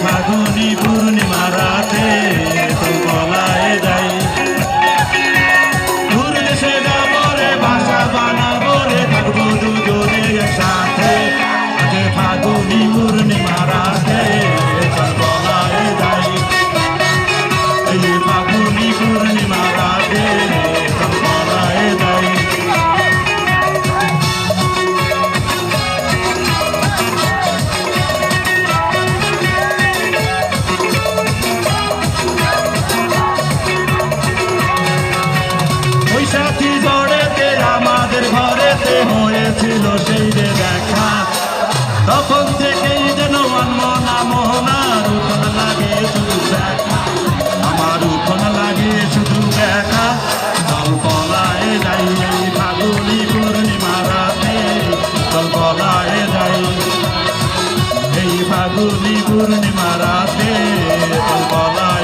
ফাগুনি পূর্ণিমা রাতে তোর গলায় যাই দূর দেশে যাবো রে বাসা বানাবো রে থাকবো দুজনে একসাথে আজ ফাগুনি পূর্ণিমা রাতে তোর গলায় যাই এই ফাগুনি পূর্ণিমা রাতে তোর গলায় যাই বৈশাখী ঝড়েতে আমাদের ঘরেতে হয়েছিল সেই যে দেখা তখন থেকেই যেন মনমনা মোহনার উঠোন লাগে শুধু দেখা আমার উঠোন লাগে শুধু দেখা চল গলায় যাই এই ফাগুনি পূর্ণিমা রাতে চল গলায় যাই এই ফাগুনি পূর্ণিমা রাতে চল গলায়